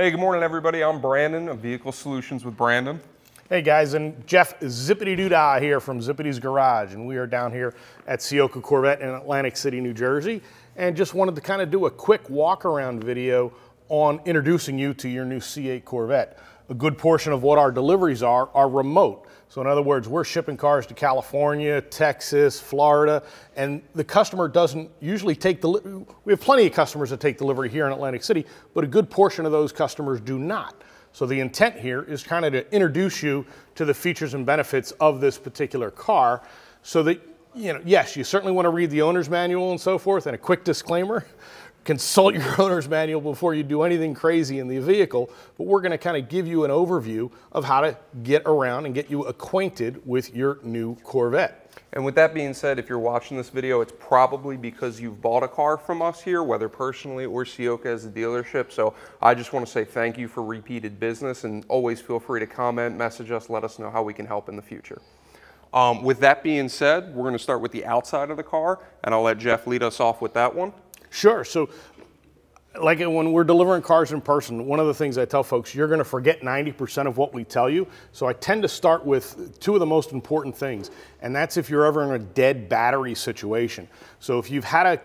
Hey, good morning, everybody. I'm Brandon of Vehicle Solutions with Brandon. Hey guys, and Jeff Zipity Doodah here from Zipity's Garage, and we are down here at Ciocca Corvette in Atlantic City, New Jersey, and just wanted to kind of do a quick walk-around video on introducing you to your new C8 Corvette. A good portion of what our deliveries are remote. So in other words, we're shipping cars to California, Texas, Florida, and the customer doesn't usually take delivery. We have plenty of customers that take delivery here in Atlantic City, but a good portion of those customers do not. So the intent here is kind of to introduce you to the features and benefits of this particular car so that, yes, you certainly want to read the owner's manual and so forth, and a quick disclaimer, consult your owner's manual before you do anything crazy in the vehicle, but we're going to kind of give you an overview of how to get around and get you acquainted with your new Corvette. And with that being said, if you're watching this video, it's probably because you've bought a car from us here, whether personally or Ciocca as a dealership. So I just want to say thank you for repeated business, and always feel free to comment, message us, let us know how we can help in the future. With that being said, we're going to start with the outside of the car, and I'll let Jeff lead us off with that one. Sure. So like when we're delivering cars in person, one of the things I tell folks, you're going to forget 90% of what we tell you. So I tend to start with two of the most important things, and that's if you're ever in a dead battery situation. So if you've had a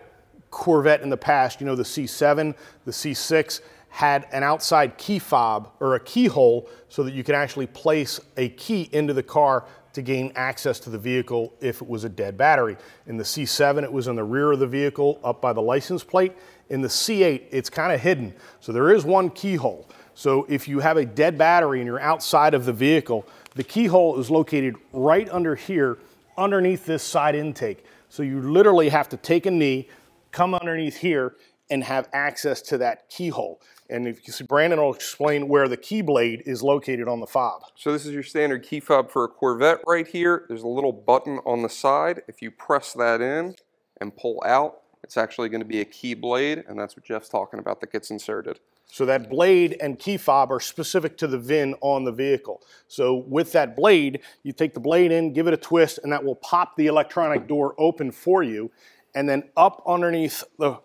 Corvette in the past, the C7, the C6 had an outside key fob or a keyhole so that you could actually place a key into the car to gain access to the vehicle if it was a dead battery. In the C7, it was in the rear of the vehicle up by the license plate. In the C8, it's kind of hidden. So there is one keyhole. So if you have a dead battery and you're outside of the vehicle, the keyhole is located right under here, underneath this side intake. So you literally have to take a knee, come underneath here, and have access to that keyhole. And if you see, Brandon will explain where the key blade is located on the fob. So this is your standard key fob for a Corvette right here. There's a little button on the side. If you press that in and pull out, it's actually going to be a key blade, and that's what Jeff's talking about that gets inserted. So that blade and key fob are specific to the VIN on the vehicle. So with that blade, you take the blade in, give it a twist, and that will pop the electronic door open for you. And then up underneath the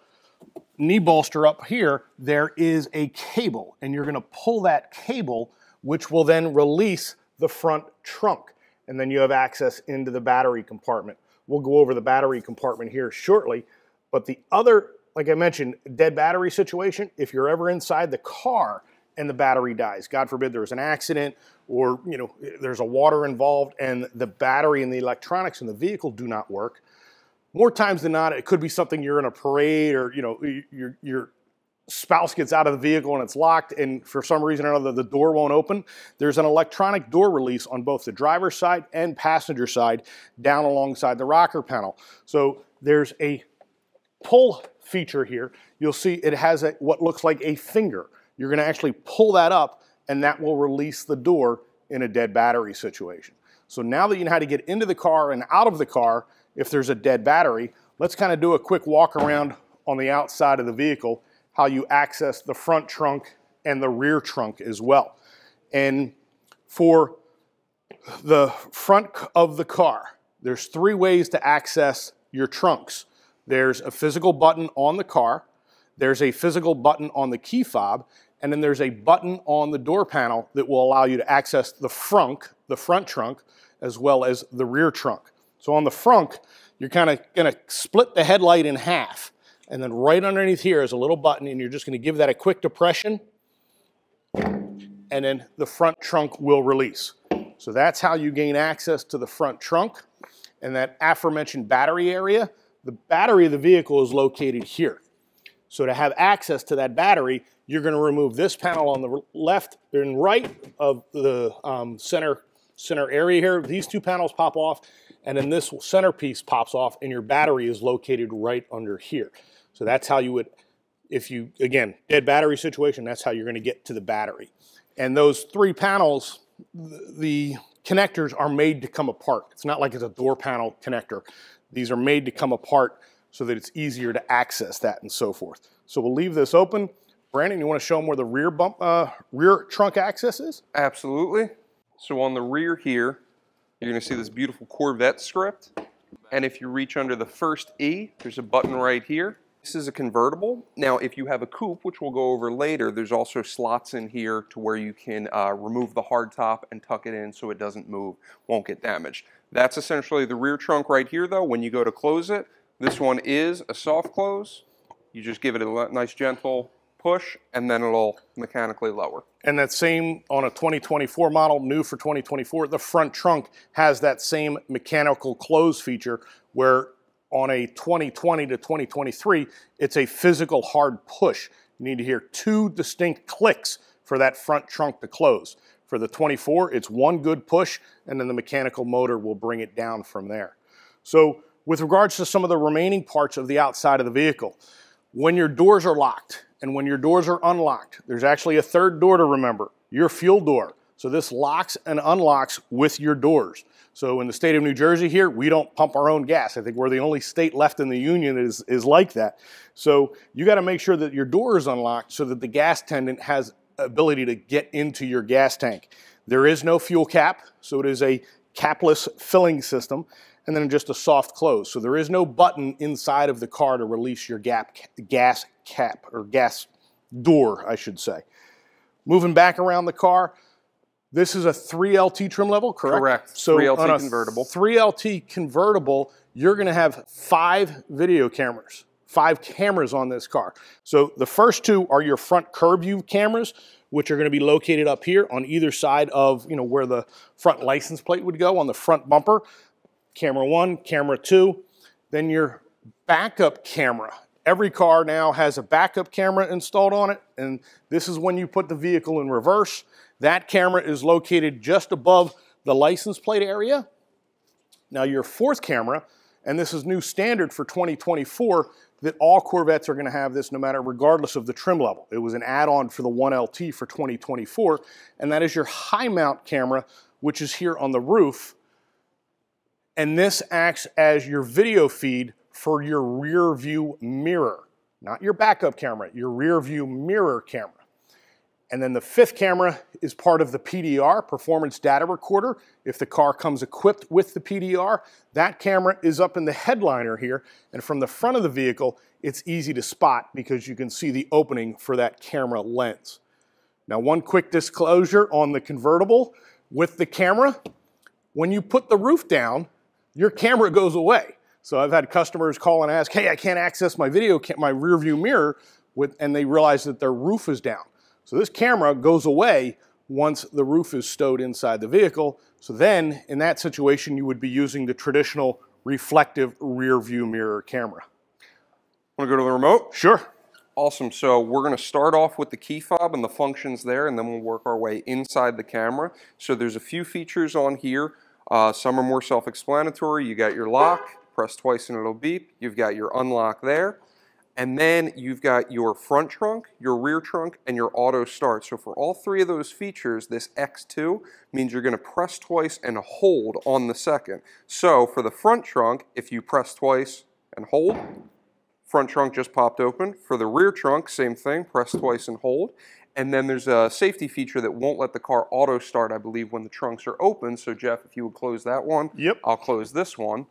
knee bolster up here, there is a cable, and you're going to pull that cable, which will then release the front trunk, and then you have access into the battery compartment. We'll go over the battery compartment here shortly, but the other, like I mentioned, dead battery situation, if you're ever inside the car and the battery dies, God forbid there's an accident or there's a water involved and the battery and the electronics in the vehicle do not work, more times than not, it could be something you're in a parade or your spouse gets out of the vehicle and it's locked and for some reason or another the door won't open. There's an electronic door release on both the driver's side and passenger side down alongside the rocker panel. So there's a pull feature here. You'll see it has what looks like a finger. You're going to actually pull that up and that will release the door in a dead battery situation. So now that you know how to get into the car and out of the car if there's a dead battery, let's kind of do a quick walk around on the outside of the vehicle, how you access the front trunk and the rear trunk as well. And for the front of the car, there's three ways to access your trunks. There's a physical button on the car, there's a physical button on the key fob, and then there's a button on the door panel that will allow you to access the front trunk, as well as the rear trunk. So on the front, you're kind of going to split the headlight in half, and then right underneath here is a little button, and you're just going to give that a quick depression, and then the front trunk will release. So that's how you gain access to the front trunk. And that aforementioned battery area, the battery of the vehicle is located here. So to have access to that battery, you're going to remove this panel on the left and right of the center area here. These two panels pop off, and then this centerpiece pops off, and your battery is located right under here. So that's how you would, if you, again, dead battery situation, that's how you're going to get to the battery. And those three panels, the connectors are made to come apart. It's not like it's a door panel connector. These are made to come apart so that it's easier to access that and so forth. So we'll leave this open. Brandon, you want to show them where the rear trunk access is? Absolutely. So on the rear here, you're going to see this beautiful Corvette script. And if you reach under the first E, there's a button right here. This is a convertible. Now, if you have a coupe, which we'll go over later, there's also slots in here to where you can remove the hard top and tuck it in so it doesn't move, won't get damaged. That's essentially the rear trunk right here, though. When you go to close it, this one is a soft close. You just give it a nice gentle push, and then it'll mechanically lower. And that same on a 2024 model, new for 2024, the front trunk has that same mechanical close feature where on a 2020 to 2023, it's a physical hard push. You need to hear 2 distinct clicks for that front trunk to close. For the 24, it's one good push, and then the mechanical motor will bring it down from there. So with regards to some of the remaining parts of the outside of the vehicle, when your doors are locked and when your doors are unlocked, there's actually a third door to remember, your fuel door. So this locks and unlocks with your doors. So in the state of New Jersey here, we don't pump our own gas. I think we're the only state left in the union that is like that. So you got to make sure that your door is unlocked so that the gas attendant has ability to get into your gas tank. There is no fuel cap, so it is a capless filling system, and then just a soft close. So there is no button inside of the car to release your gas cap, or gas door, I should say. Moving back around the car, this is a 3LT trim level, correct? Correct. So 3LT on a convertible. 3LT convertible, you're going to have 5 video cameras, 5 cameras on this car. So the first 2 are your front curb view cameras, which are going to be located up here on either side of, where the front license plate would go on the front bumper. Camera 1, camera 2, then your backup camera. Every car now has a backup camera installed on it, and this is when you put the vehicle in reverse. That camera is located just above the license plate area. Now your 4th camera, and this is new standard for 2024, that all Corvettes are going to have this no matter regardless of the trim level. It was an add-on for the 1LT for 2024, and that is your high mount camera, which is here on the roof. And this acts as your video feed for your rear view mirror, not your backup camera, your rear view mirror camera. And then the 5th camera is part of the PDR, Performance Data Recorder. If the car comes equipped with the PDR, that camera is up in the headliner here, and from the front of the vehicle, it's easy to spot because you can see the opening for that camera lens. Now, one quick disclosure on the convertible with the camera, when you put the roof down, your camera goes away. So I've had customers call and ask, hey, I can't access my my rear view mirror, and they realize that their roof is down. So this camera goes away once the roof is stowed inside the vehicle. So then, in that situation, you would be using the traditional reflective rear view mirror camera. Want to go to the remote? Sure. Awesome. So we're going to start off with the key fob and the functions there, and then we'll work our way inside the camera. So there's a few features on here. Some are more self-explanatory. You got your lock, press twice and it'll beep. You've got your unlock there. And then you've got your front trunk, your rear trunk, and your auto start. So for all 3 of those features, this X2 means you're going to press twice and hold on the second. So for the front trunk, if you press twice and hold, front trunk just popped open. For the rear trunk, same thing, press twice and hold. And then there's a safety feature that won't let the car auto start, I believe, when the trunks are open. So Jeff, if you would close that one, Yep. I'll close this one.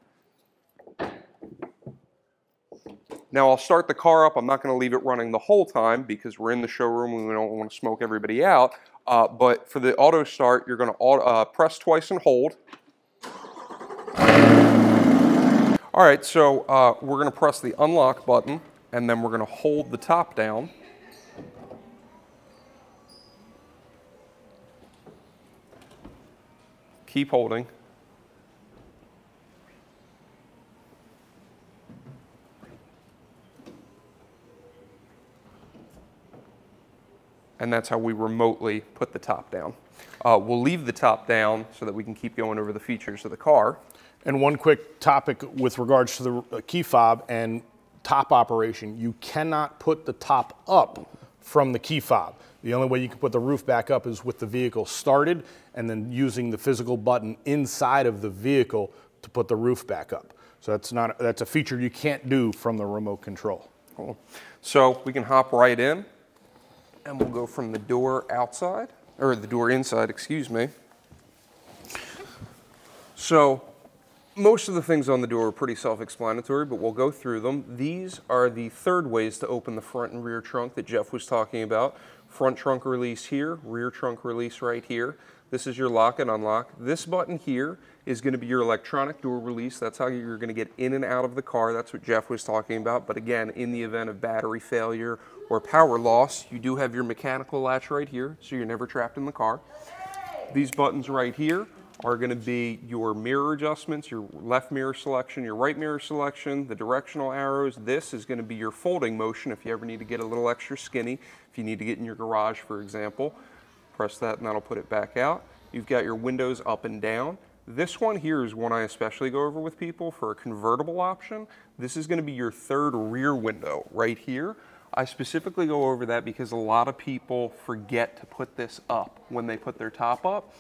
Now I'll start the car up. I'm not going to leave it running the whole time because we're in the showroom and we don't want to smoke everybody out. But for the auto start, you're going to press twice and hold. All right, so we're going to press the unlock button and then we're going to hold the top down. Keep holding. And that's how we remotely put the top down. We'll leave the top down so that we can keep going over the features of the car. And one quick topic with regards to the key fob and top operation. You cannot put the top up from the key fob. The only way you can put the roof back up is with the vehicle started and then using the physical button inside of the vehicle to put the roof back up. So that's a feature you can't do from the remote control. Cool. So we can hop right in. And we'll go from the door outside, or the door inside, excuse me. So Most of the things on the door are pretty self-explanatory, but we'll go through them. These are the third ways to open the front and rear trunk that Jeff was talking about. Front trunk release here, rear trunk release right here. This is your lock and unlock. This button here is going to be your electronic door release. That's how you're going to get in and out of the car. That's what Jeff was talking about. But again, in the event of battery failure or power loss, you do have your mechanical latch right here, so you're never trapped in the car. These buttons right here are going to be your mirror adjustments, your left mirror selection, your right mirror selection, the directional arrows. This is going to be your folding motion if you ever need to get a little extra skinny, if you need to get in your garage, for example. Press that and that'll put it back out. You've got your windows up and down. This one here is one I especially go over with people for a convertible option. This is going to be your third rear window right here. I specifically go over that because a lot of people forget to put this up when they put their top up.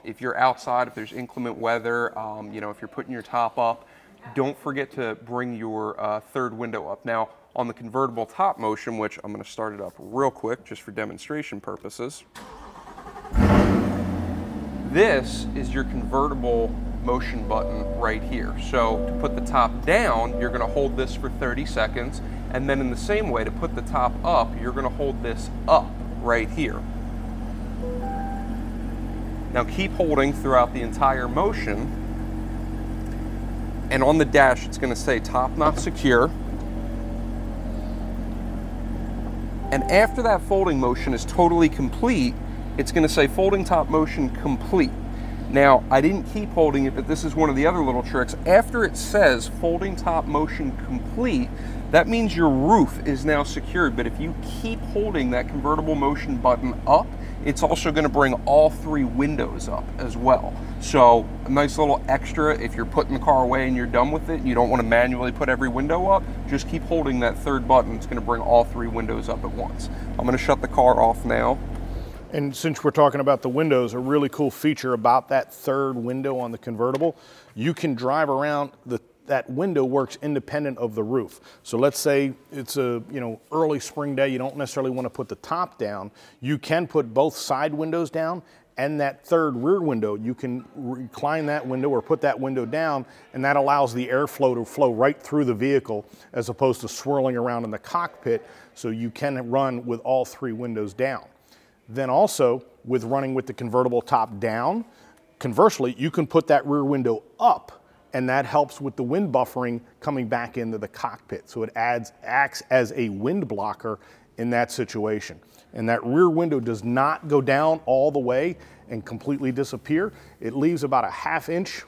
If you're outside, if there's inclement weather, you know, if you're putting your top up, don't forget to bring your third window up. Now, on the convertible top motion, which I'm going to start it up real quick just for demonstration purposes, this is your convertible motion button right here. So to put the top down, you're going to hold this for 30 seconds, and then in the same way, to put the top up, you're going to hold this up right here. Now keep holding throughout the entire motion, and on the dash it's going to say top not secure. And after that folding motion is totally complete, it's going to say folding top motion complete. Now, I didn't keep holding it, but this is one of the other little tricks. After it says folding top motion complete, that means your roof is now secured. But if you keep holding that convertible motion button up, it's also going to bring all three windows up as well. So a nice little extra if you're putting the car away and you're done with it and you don't want to manually put every window up, just keep holding that third button. It's going to bring all three windows up at once. I'm going to shut the car off now. And since we're talking about the windows, a really cool feature about that third window on the convertible, you can drive around, that window works independent of the roof. So let's say it's a early spring day, you don't necessarily want to put the top down. You can put both side windows down, and that third rear window, you can recline that window or put that window down, and that allows the airflow to flow right through the vehicle as opposed to swirling around in the cockpit, so you can run with all three windows down. Then also, with running with the convertible top down, conversely, you can put that rear window up, and that helps with the wind buffering coming back into the cockpit. So it acts as a wind blocker in that situation. And that rear window does not go down all the way and completely disappear. It leaves about a ½ inch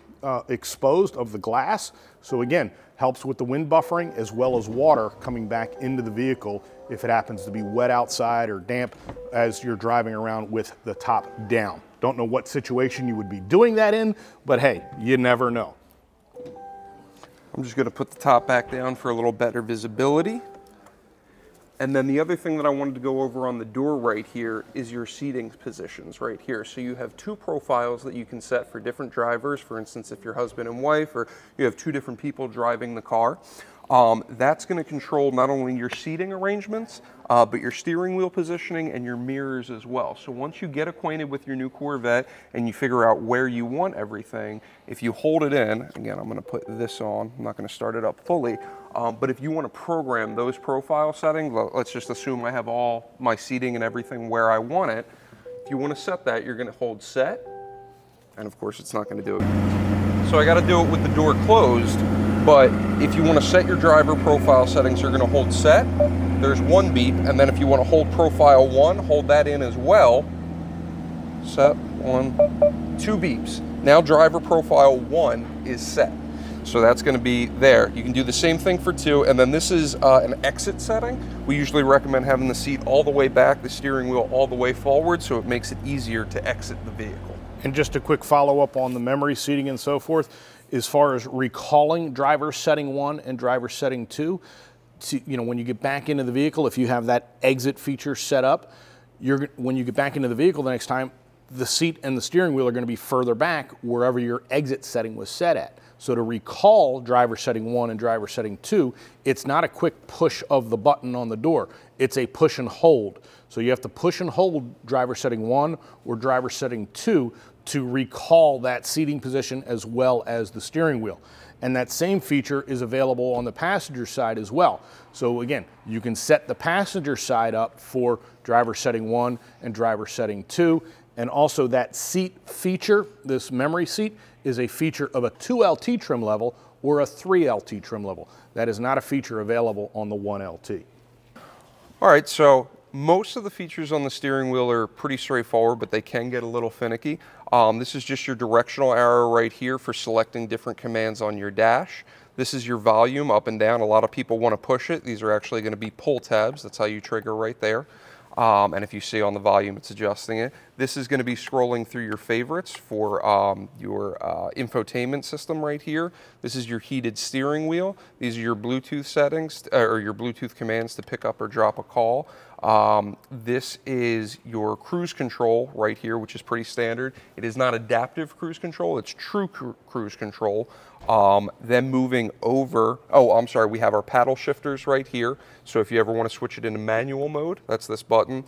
exposed of the glass. So again, helps with the wind buffering as well as water coming back into the vehicle if it happens to be wet outside or damp as you're driving around with the top down. Don't know what situation you would be doing that in, but hey, you never know. I'm just going to put the top back down for a little better visibility. And then the other thing that I wanted to go over on the door right here is your seating positions right here. So you have two profiles that you can set for different drivers. For instance, if you're husband and wife, or you have two different people driving the car. That's going to control not only your seating arrangements, but your steering wheel positioning and your mirrors as well. So once you get acquainted with your new Corvette and you figure out where you want everything, if you hold it in, again, I'm going to put this on, I'm not going to start it up fully, but if you want to program those profile settings, let's just assume I have all my seating and everything where I want it. If you want to set that, you're going to hold set, and of course it's not going to do it. So I got to do it with the door closed. But if you want to set your driver profile settings, you're going to hold set. There's one beep, and then if you want to hold profile 1, hold that in as well. Set 1, 2 beeps. Now driver profile 1 is set. So that's going to be there. You can do the same thing for 2, and then this is an exit setting. We usually recommend having the seat all the way back, the steering wheel all the way forward, so it makes it easier to exit the vehicle. And just a quick follow-up on the memory seating and so forth. As far as recalling driver setting 1 and driver setting 2, when you get back into the vehicle, if you have that exit feature set up, when you get back into the vehicle the next time, the seat and the steering wheel are going to be further back wherever your exit setting was set at. So to recall driver setting 1 and driver setting 2, it's not a quick push of the button on the door. It's a push and hold. So you have to push and hold driver setting 1 or driver setting 2 to recall that seating position as well as the steering wheel. And that same feature is available on the passenger side as well. So again, you can set the passenger side up for driver setting 1 and driver setting 2. And also that seat feature, this memory seat, is a feature of a 2LT trim level or a 3LT trim level. That is not a feature available on the 1LT. All right, so most of the features on the steering wheel are pretty straightforward, but they can get a little finicky. This is just your directional arrow right here for selecting different commands on your dash. This is your volume up and down. A lot of people want to push it. These are actually going to be pull tabs. That's how you trigger right there. And if you see on the volume, it's adjusting it. This is going to be scrolling through your favorites for your infotainment system right here. This is your heated steering wheel. These are your Bluetooth settings, or your Bluetooth commands to pick up or drop a call. This is your cruise control right here, which is pretty standard. It is not adaptive cruise control, it's true cruise control. Then moving over, oh, I'm sorry, we have our paddle shifters right here. So if you ever want to switch it into manual mode, that's this button.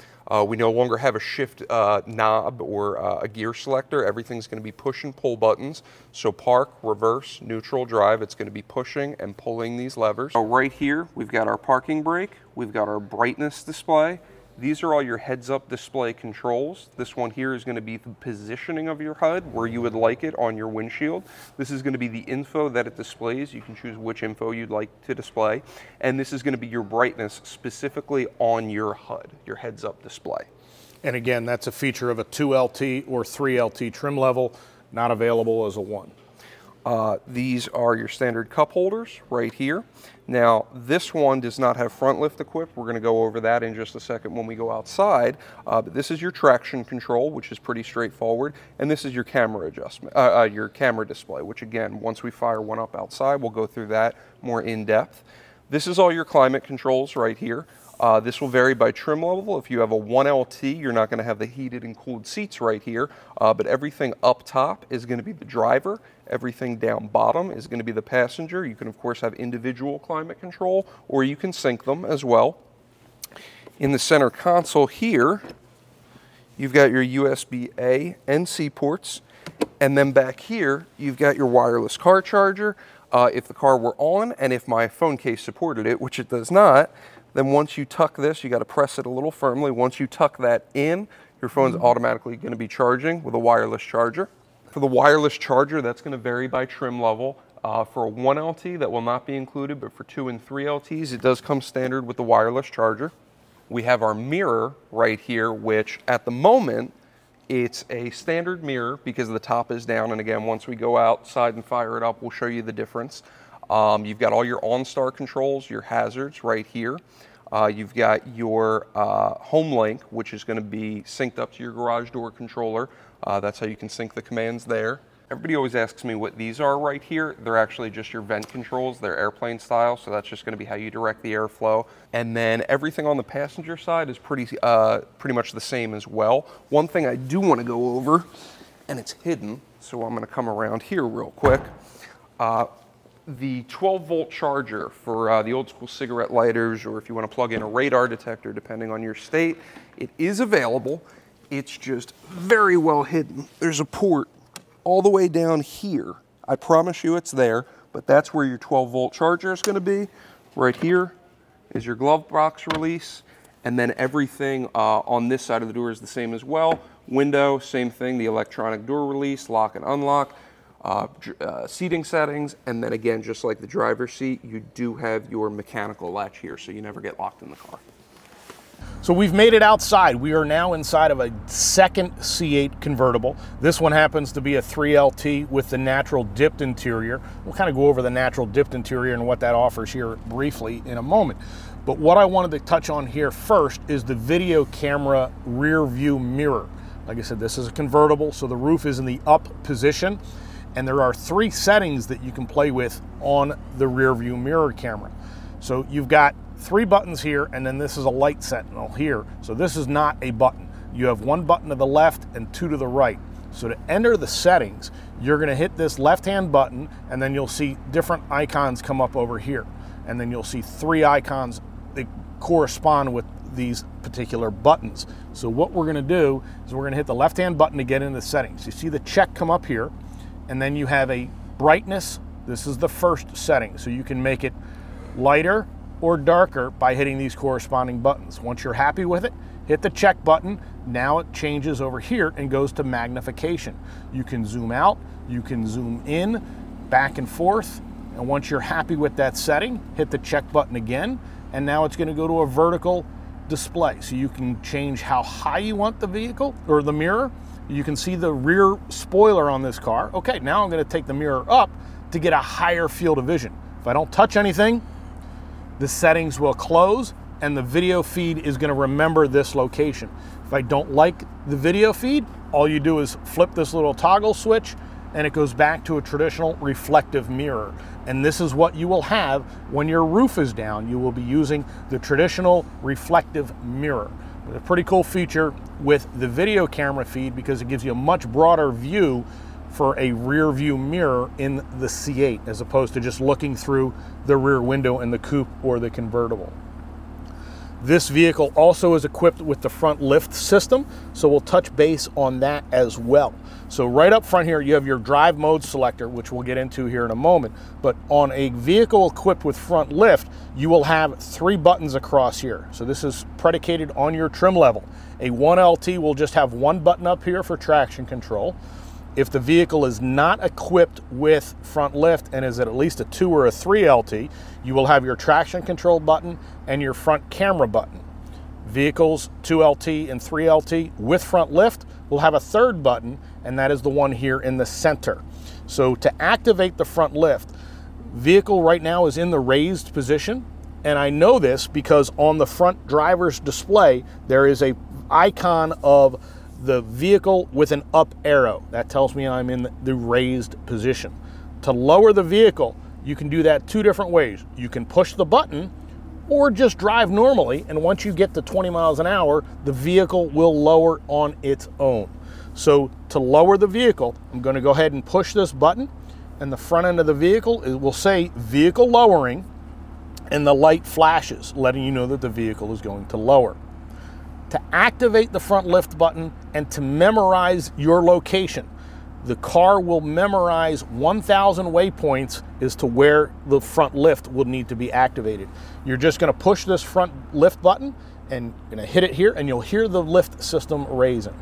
We no longer have a shift knob or a gear selector. Everything's going to be push and pull buttons. So park, reverse, neutral, drive, it's going to be pushing and pulling these levers. So right here, we've got our parking brake. We've got our brightness display. These are all your heads-up display controls. This one here is going to be the positioning of your HUD, where you would like it on your windshield. This is going to be the info that it displays. You can choose which info you'd like to display. And this is going to be your brightness specifically on your HUD, your heads-up display. And again, that's a feature of a 2LT or 3LT trim level, not available as a 1. These are your standard cup holders right here. Now, this one does not have front lift equipped. We're going to go over that in just a second when we go outside. But this is your traction control, which is pretty straightforward. And this is your camera adjustment, your camera display, which again, once we fire one up outside, we'll go through that more in depth. This is all your climate controls right here. This will vary by trim level. If you have a 1LT, you're not going to have the heated and cooled seats right here, but everything up top is going to be the driver. Everything down bottom is going to be the passenger. You can, of course, have individual climate control, or you can sync them as well. In the center console here, you've got your USB-A and C ports, and then back here, you've got your wireless car charger. If the car were on, and if my phone case supported it, which it does not, then once you tuck this, you got to press it a little firmly. Once you tuck that in, your phone's automatically going to be charging with a wireless charger. For the wireless charger, that's going to vary by trim level. For a 1LT, that will not be included, but for 2 and 3LTs, it does come standard with the wireless charger. We have our mirror right here, which at the moment, it's a standard mirror because the top is down. And again, once we go outside and fire it up, we'll show you the difference. You've got all your OnStar controls, your hazards right here. You've got your home link, which is going to be synced up to your garage door controller. That's how you can sync the commands there. Everybody always asks me what these are right here. They're actually just your vent controls. They're airplane style, so that's just going to be how you direct the airflow. And then everything on the passenger side is pretty much the same as well. One thing I do want to go over, and it's hidden, so I'm going to come around here real quick. The 12-volt charger for the old school cigarette lighters, or if you want to plug in a radar detector, depending on your state, it is available. It's just very well hidden. There's a port all the way down here. I promise you it's there, but that's where your 12-volt charger is going to be. Right here is your glove box release, and then everything on this side of the door is the same as well. Window, same thing, the electronic door release, lock and unlock. Seating settings, and then again, just like the driver's seat, you do have your mechanical latch here, so you never get locked in the car. So we've made it outside. We are now inside of a second C8 convertible. This one happens to be a 3LT with the natural dipped interior. We'll kind of go over the natural dipped interior and what that offers here briefly in a moment. But what I wanted to touch on here first is the video camera rear view mirror. Like I said, this is a convertible, so the roof is in the up position. And there are 3 settings that you can play with on the rear view mirror camera. So you've got 3 buttons here, and then this is a light sentinel here. So this is not a button. you have one button to the left and two to the right. So to enter the settings, you're gonna hit this left-hand button, and then you'll see different icons come up over here. And then you'll see three icons that correspond with these particular buttons. So what we're gonna do is we're gonna hit the left-hand button to get into the settings. You see the check come up here, and then you have a brightness. This is the first setting, so you can make it lighter or darker by hitting these corresponding buttons. Once you're happy with it, hit the check button. Now it changes over here and goes to magnification. You can zoom out, you can zoom in, back and forth, and once you're happy with that setting, hit the check button again, and now it's going to go to a vertical display. So you can change how high you want the vehicle or the mirror. You can see the rear spoiler on this car. Okay, now I'm going to take the mirror up to get a higher field of vision. If I don't touch anything, the settings will close and the video feed is going to remember this location. If I don't like the video feed, all you do is flip this little toggle switch and it goes back to a traditional reflective mirror. And this is what you will have when your roof is down. You will be using the traditional reflective mirror. A pretty cool feature with the video camera feed because it gives you a much broader view for a rear view mirror in the C8 as opposed to just looking through the rear window in the coupe or the convertible. This vehicle also is equipped with the front lift system, so we'll touch base on that as well. So right up front here, you have your drive mode selector, which we'll get into here in a moment. But on a vehicle equipped with front lift, you will have three buttons across here. So this is predicated on your trim level. A 1LT will just have one button up here for traction control. If the vehicle is not equipped with front lift and is at least a 2 or a 3LT, you will have your traction control button and your front camera button. Vehicles 2LT and 3LT with front lift will have a third button, and that is the one here in the center. So to activate the front lift, vehicle right now is in the raised position, and I know this because on the front driver's display, there is a icon of the vehicle with an up arrow. That tells me I'm in the raised position. To lower the vehicle, you can do that two different ways. You can push the button or just drive normally, and once you get to 20 miles an hour, the vehicle will lower on its own. So to lower the vehicle, I'm going to go ahead and push this button, and the front end of the vehicle will say vehicle lowering, and the light flashes, letting you know that the vehicle is going to lower. To activate the front lift button and to memorize your location, the car will memorize 1,000 waypoints as to where the front lift will need to be activated. You're just going to push this front lift button and you're going to hit it here, and you'll hear the lift system raising.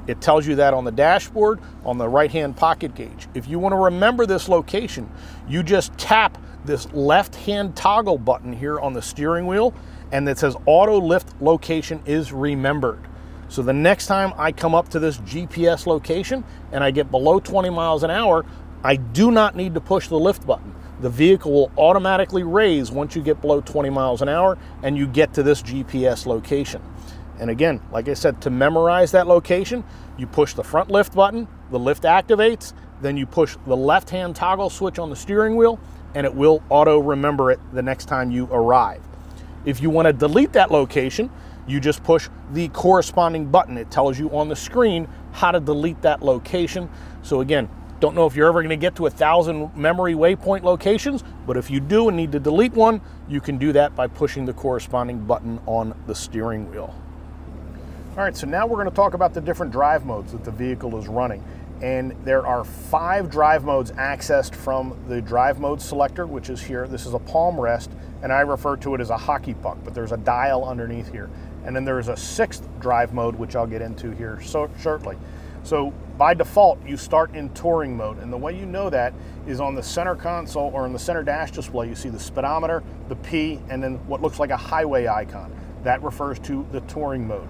It tells you that on the dashboard on the right-hand pocket gauge. If you want to remember this location, you just tap this left-hand toggle button here on the steering wheel, and it says auto lift location is remembered. So the next time I come up to this GPS location and I get below 20 miles an hour, I do not need to push the lift button. The vehicle will automatically raise once you get below 20 miles an hour and you get to this GPS location. And again, like I said, to memorize that location, you push the front lift button, the lift activates, then you push the left-hand toggle switch on the steering wheel, and it will auto remember it the next time you arrive. If you want to delete that location, you just push the corresponding button. It tells you on the screen how to delete that location. So again, don't know if you're ever going to get to 1,000 memory waypoint locations, but if you do and need to delete one, you can do that by pushing the corresponding button on the steering wheel. All right, so now we're going to talk about the different drive modes that the vehicle is running. And there are 5 drive modes accessed from the drive mode selector, which is here. This is a palm rest, and I refer to it as a hockey puck, but there's a dial underneath here. And then there's a 6th drive mode, which I'll get into here shortly. So by default, you start in touring mode, and the way you know that is on the center console or in the center dash display, you see the speedometer, the P, and then what looks like a highway icon. That refers to the touring mode.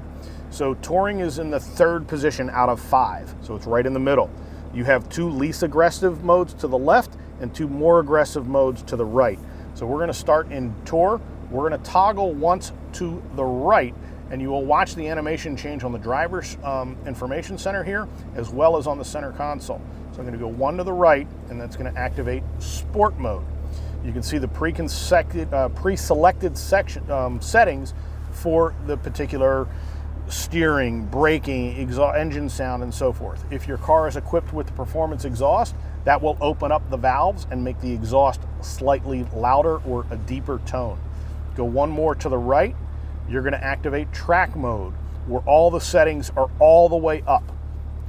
So touring is in the 3rd position out of 5, so it's right in the middle. You have 2 least aggressive modes to the left and 2 more aggressive modes to the right. So we're going to start in tour. We're going to toggle once to the right, and you will watch the animation change on the driver's information center here, as well as on the center console. So I'm going to go 1 to the right, and that's going to activate sport mode. You can see the pre-selected settings for the particular steering, braking, exhaust, engine sound, and so forth. If your car is equipped with the performance exhaust, that will open up the valves and make the exhaust slightly louder or a deeper tone. Go one more to the right, you're going to activate track mode, where all the settings are all the way up.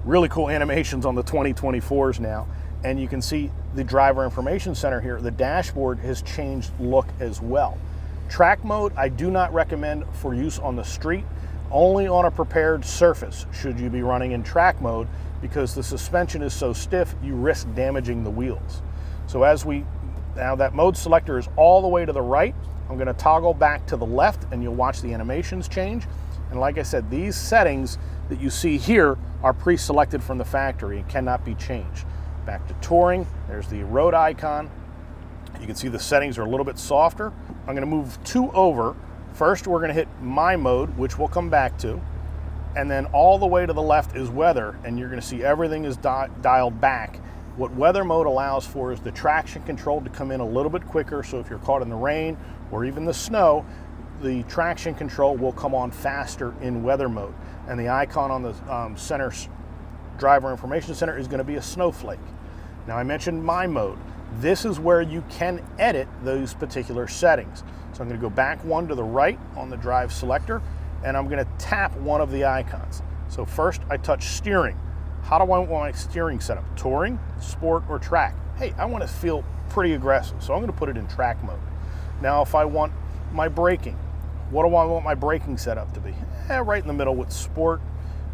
Really cool animations on the 2024s now. And you can see the driver information center here. The dashboard has changed look as well. Track mode, I do not recommend for use on the street. Only on a prepared surface should you be running in track mode, because the suspension is so stiff, you risk damaging the wheels. So now that mode selector is all the way to the right, I'm going to toggle back to the left and you'll watch the animations change. And like I said, these settings that you see here are pre-selected from the factory and cannot be changed. Back to touring, there's the road icon. You can see the settings are a little bit softer. I'm going to move 2 over. First, we're going to hit my mode, which we'll come back to. And then all the way to the left is weather, and you're going to see everything is dialed back. What weather mode allows for is the traction control to come in a little bit quicker, so if you're caught in the rain or even the snow, the traction control will come on faster in weather mode. And the icon on the center driver information center is going to be a snowflake. Now, I mentioned my mode. This is where you can edit those particular settings. So I'm going to go back 1 to the right on the drive selector, and I'm going to tap one of the icons. So first I touch steering. How do I want my steering set up? Touring, sport, or track? Hey, I want to feel pretty aggressive, so I'm going to put it in track mode. Now, if I want my braking, what do I want my braking setup to be? Right in the middle with sport.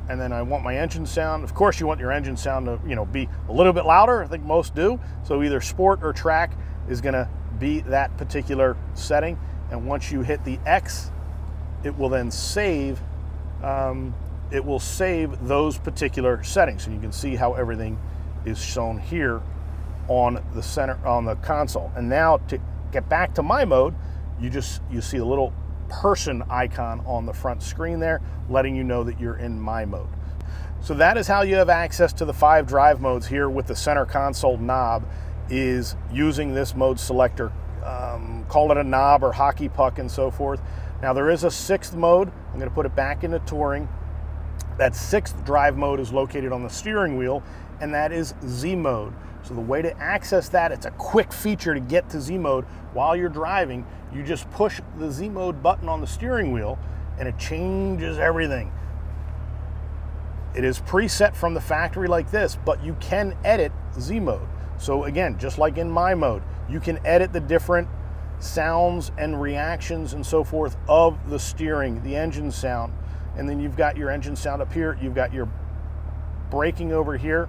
And then I want my engine sound. Of course, you want your engine sound to be a little bit louder. I think most do. So either sport or track is going to be that particular setting. And once you hit the X, it will then save. It will save those particular settings, and you can see how everything is shown here on the center on the console. And now to get back to my mode, you see a little person icon on the front screen there, letting you know that you're in my mode. So that is how you have access to the 5 drive modes here with the center console knob, is using this mode selector. Call it a knob or hockey puck and so forth. Now there is a 6th mode. I'm going to put it back into touring. That 6th drive mode is located on the steering wheel, and that is Z mode. So the way to access that, it's a quick feature to get to Z mode while you're driving. You just push the Z mode button on the steering wheel and it changes everything. It is preset from the factory like this, but you can edit Z mode. So again, just like in my mode, you can edit the different sounds and reactions and so forth of the steering, the engine sound. And then you've got your engine sound up here, you've got your braking over here,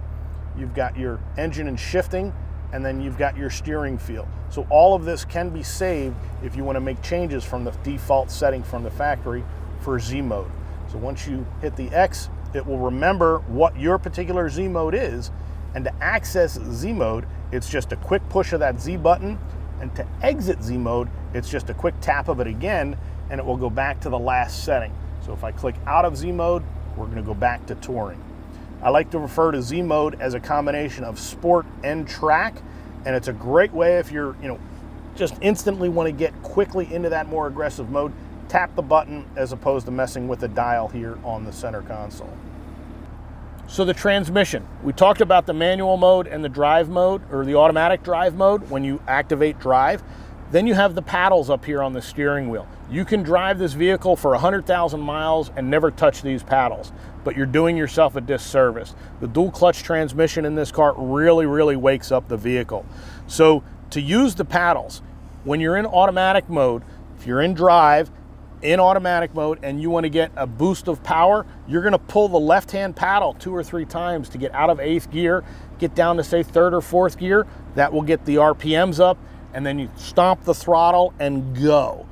you've got your engine and shifting, and then you've got your steering feel. So all of this can be saved if you want to make changes from the default setting from the factory for Z mode. So once you hit the X, it will remember what your particular Z mode is, and to access Z mode, it's just a quick push of that Z button, and to exit Z mode, it's just a quick tap of it again, and it will go back to the last setting. So if I click out of Z mode, we're going to go back to touring. I like to refer to Z mode as a combination of sport and track, and it's a great way if you're, just instantly want to get quickly into that more aggressive mode. Tap the button as opposed to messing with the dial here on the center console. So the transmission, we talked about the manual mode and the drive mode, or the automatic drive mode when you activate drive. Then you have the paddles up here on the steering wheel. You can drive this vehicle for 100,000 miles and never touch these paddles, but you're doing yourself a disservice. The dual clutch transmission in this car really, really wakes up the vehicle. So to use the paddles, when you're in automatic mode, if you're in drive, in automatic mode, and you want to get a boost of power, you're going to pull the left-hand paddle 2 or 3 times to get out of 8th gear, get down to say 3rd or 4th gear. That will get the RPMs up, and then you stomp the throttle and go.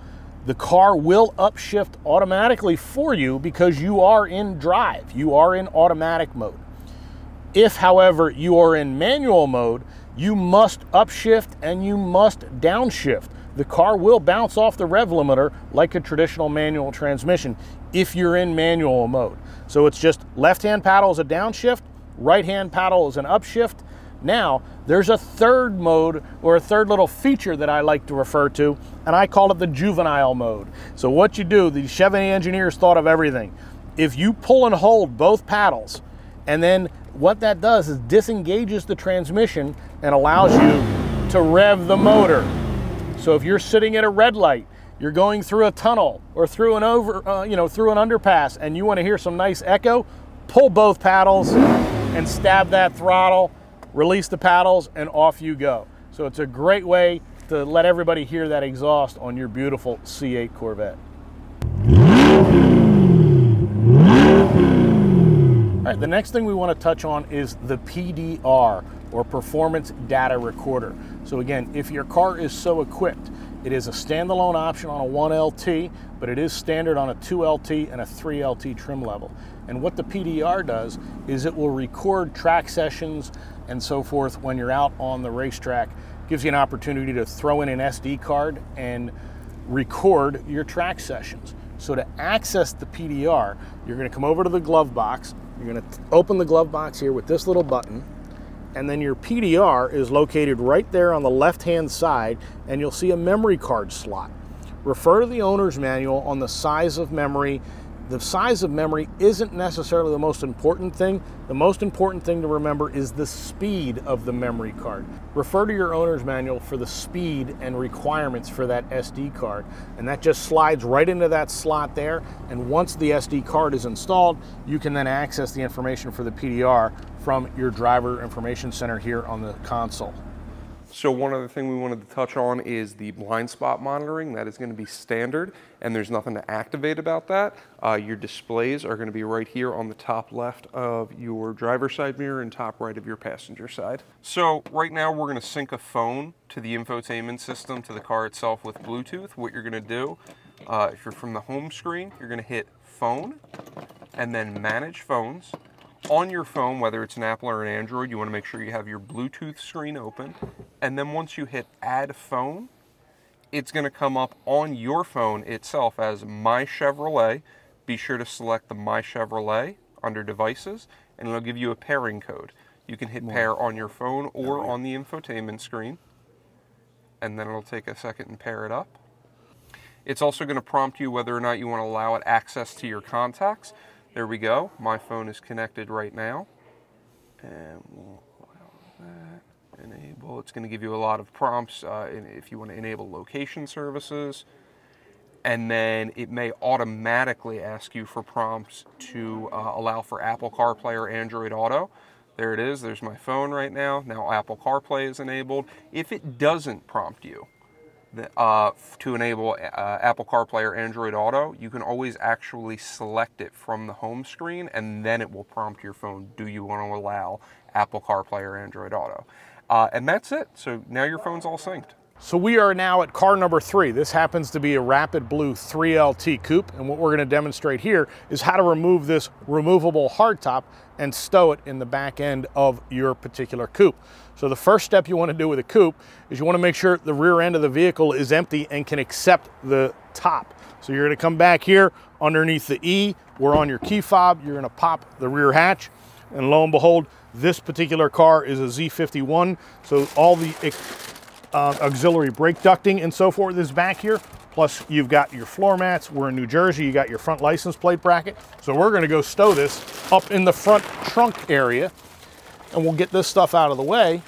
The car will upshift automatically for you because you are in drive, you are in automatic mode. If, however, you are in manual mode, you must upshift and you must downshift. The car will bounce off the rev limiter like a traditional manual transmission if you're in manual mode. So it's just left-hand paddle is a downshift, right-hand paddle is an upshift. Now, there's a third mode, or a third little feature that I like to refer to, and I call it the juvenile mode. So what you do, the Chevy engineers thought of everything. If you pull and hold both paddles, and then what that does is disengages the transmission and allows you to rev the motor. So if you're sitting at a red light, you're going through a tunnel or through an through an underpass, and you want to hear some nice echo, pull both paddles and stab that throttle, release the paddles, and off you go. So it's a great way to let everybody hear that exhaust on your beautiful C8 Corvette. All right, the next thing we want to touch on is the PDR, or Performance Data Recorder. So again, if your car is so equipped, it is a standalone option on a 1LT, but it is standard on a 2LT and a 3LT trim level. And what the PDR does is it will record track sessions and so forth when you're out on the racetrack. Gives you an opportunity to throw in an SD card and record your track sessions. So to access the PDR, you're going to come over to the glove box. You're going to open the glove box here with this little button, and then your PDR is located right there on the left-hand side, and you'll see a memory card slot. Refer to the owner's manual on the size of memory. The size of memory isn't necessarily the most important thing. The most important thing to remember is the speed of the memory card. Refer to your owner's manual for the speed and requirements for that SD card. And that just slides right into that slot there. And once the SD card is installed, you can then access the information for the PDR from your driver information center here on the console. So one other thing we wanted to touch on is the blind spot monitoring. That is going to be standard, and there's nothing to activate about that. Your displays are going to be right here on the top left of your driver's side mirror and top right of your passenger side. So right now we're going to sync a phone to the infotainment system to the car itself with Bluetooth. What you're going to do, if you're from the home screen, you're going to hit Phone and then Manage Phones. On your phone, whether it's an Apple or an Android, you want to make sure you have your Bluetooth screen open. And then once you hit Add Phone, it's going to come up on your phone itself as My Chevrolet. Be sure to select the My Chevrolet under Devices, and it'll give you a pairing code. You can hit pair on your phone or on the infotainment screen, and then it'll take a second and pair it up. It's also going to prompt you whether or not you want to allow it access to your contacts. There we go. My phone is connected right now. And we'll allow that. Enable. It's going to give you a lot of prompts if you want to enable location services. And then it may automatically ask you for prompts to allow for Apple CarPlay or Android Auto. There it is. There's my phone right now. Now Apple CarPlay is enabled. If it doesn't prompt you to enable Apple CarPlay or Android Auto, you can always actually select it from the home screen, and then it will prompt your phone, do you want to allow Apple CarPlay or Android Auto? And that's it. So now your phone's all synced. So we are now at car number 3. This happens to be a Rapid Blue 3LT Coupe, and what we're going to demonstrate here is how to remove this removable hardtop and stow it in the back end of your particular coupe. So the first step you want to do with a coupe is you want to make sure the rear end of the vehicle is empty and can accept the top. So you're going to come back here underneath the E, we're on your key fob, you're going to pop the rear hatch, and lo and behold, this particular car is a Z51, so all the auxiliary brake ducting and so forth is back here. Plus you've got your floor mats. We're in New Jersey. You got your front license plate bracket. So we're going to go stow this up in the front trunk area, and we'll get this stuff out of the way.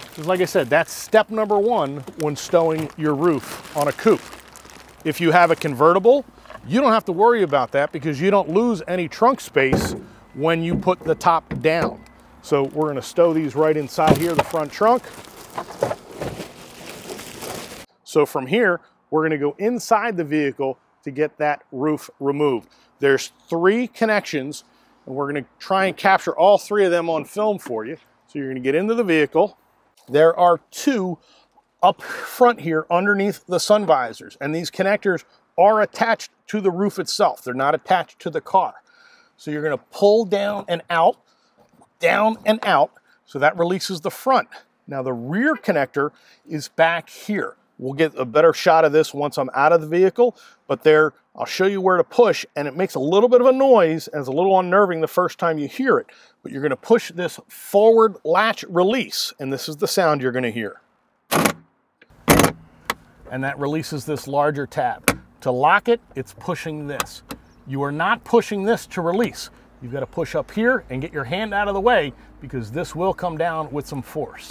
Because like I said, that's step number 1 when stowing your roof on a coupe. If you have a convertible, you don't have to worry about that because you don't lose any trunk space when you put the top down. So we're going to stow these right inside here, the front trunk. So from here, we're going to go inside the vehicle to get that roof removed. There's 3 connections, and we're going to try and capture all 3 of them on film for you. So you're going to get into the vehicle. There are 2 up front here underneath the sun visors, and these connectors are attached to the roof itself. They're not attached to the car. So you're going to pull down and out, so that releases the front. Now the rear connector is back here. We'll get a better shot of this once I'm out of the vehicle, but there, I'll show you where to push, and it makes a little bit of a noise and it's a little unnerving the first time you hear it, but you're gonna push this forward latch release, and this is the sound you're gonna hear. And that releases this larger tab. To lock it, it's pushing this. You are not pushing this to release. You've got to push up here and get your hand out of the way because this will come down with some force.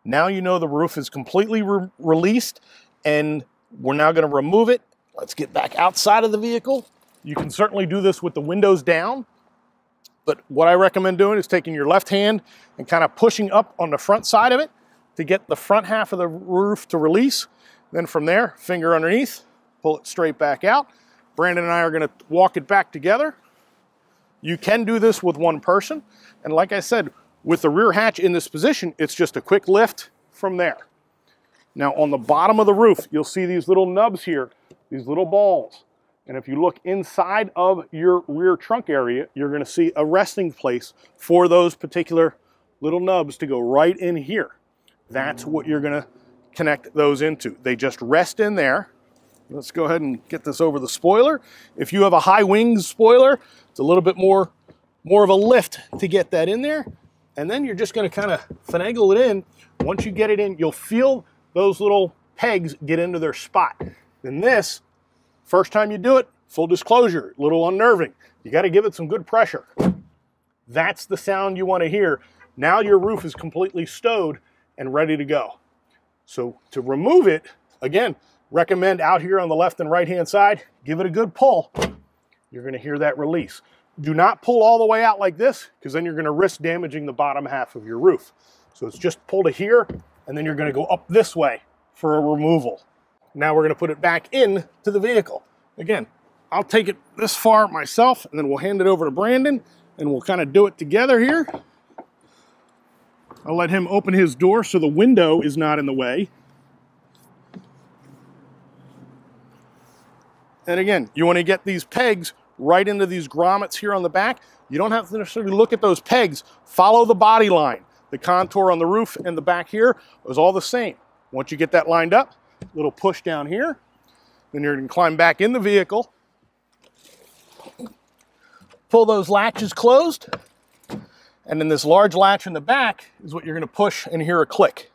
Now you know the roof is completely released, and we're now going to remove it. Let's get back outside of the vehicle. You can certainly do this with the windows down, but what I recommend doing is taking your left hand and kind of pushing up on the front side of it to get the front half of the roof to release. Then from there, finger underneath, pull it straight back out. Brandon and I are going to walk it back together. You can do this with one person. And like I said, with the rear hatch in this position, it's just a quick lift from there. Now on the bottom of the roof, you'll see these little nubs here, these little balls. And if you look inside of your rear trunk area, you're going to see a resting place for those particular little nubs to go right in here. That's what you're going to connect those into. They just rest in there. Let's go ahead and get this over the spoiler. If you have a high wings spoiler, it's a little bit more of a lift to get that in there. And then you're just going to kind of finagle it in. Once you get it in, you'll feel those little pegs get into their spot. Then this, first time you do it, full disclosure, a little unnerving. You got to give it some good pressure. That's the sound you want to hear. Now your roof is completely stowed and ready to go. So to remove it, again, recommend out here on the left and right hand side, give it a good pull. You're going to hear that release. Do not pull all the way out like this, because then you're going to risk damaging the bottom half of your roof. So it's just pull to here, and then you're going to go up this way for a removal. Now we're going to put it back in to the vehicle. Again, I'll take it this far myself, and then we'll hand it over to Brandon, and we'll kind of do it together here. I'll let him open his door so the window is not in the way. And again, you want to get these pegs right into these grommets here on the back. You don't have to necessarily look at those pegs. Follow the body line. The contour on the roof and the back here is all the same. Once you get that lined up, little push down here. Then you're going to climb back in the vehicle. Pull those latches closed. And then this large latch in the back is what you're going to push and hear a click.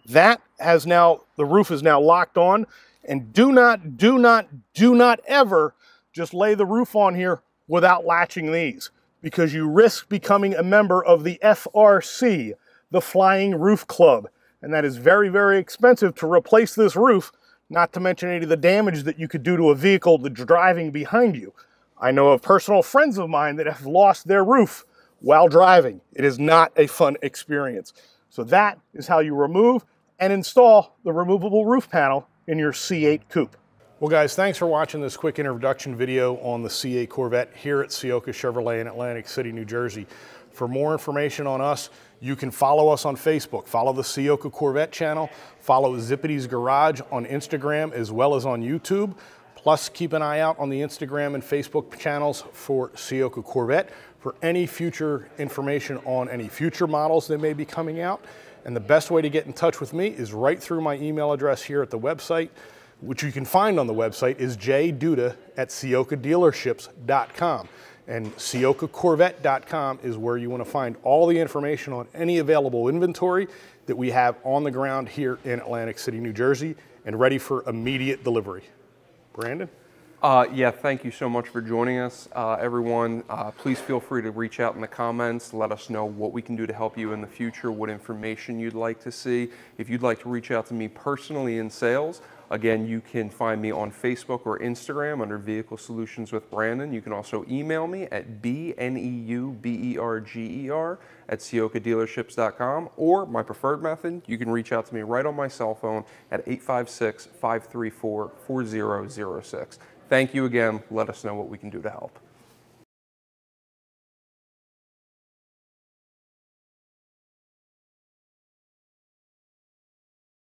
That has now, the roof is now locked on. And do not ever just lay the roof on here without latching these, because you risk becoming a member of the FRC, the Flying Roof Club. And that is very, very expensive to replace this roof, not to mention any of the damage that you could do to a vehicle that's driving behind you. I know of personal friends of mine that have lost their roof while driving. It is not a fun experience. So that is how you remove and install the removable roof panel in your C8 Coupe. Well guys, thanks for watching this quick introduction video on the C8 Corvette here at Ciocca Chevrolet in Atlantic City, New Jersey. For more information on us, you can follow us on Facebook, follow the Ciocca Corvette channel, follow Zipity's Garage on Instagram as well as on YouTube. Plus, keep an eye out on the Instagram and Facebook channels for Ciocca Corvette for any future information on any future models that may be coming out. And the best way to get in touch with me is right through my email address here at the website, which you can find on the website is jduda@cioccadealerships.com. And cioccacorvette.com is where you want to find all the information on any available inventory that we have on the ground here in Atlantic City, New Jersey, and ready for immediate delivery. Brandon? Yeah, thank you so much for joining us, everyone. Please feel free to reach out in the comments. Let us know what we can do to help you in the future, what information you'd like to see. If you'd like to reach out to me personally in sales, again, you can find me on Facebook or Instagram under Vehicle Solutions with Brandon. You can also email me at bneuberger@cioccadealerships.com, or my preferred method, you can reach out to me right on my cell phone at 856-534-4006. Thank you again. Let us know what we can do to help.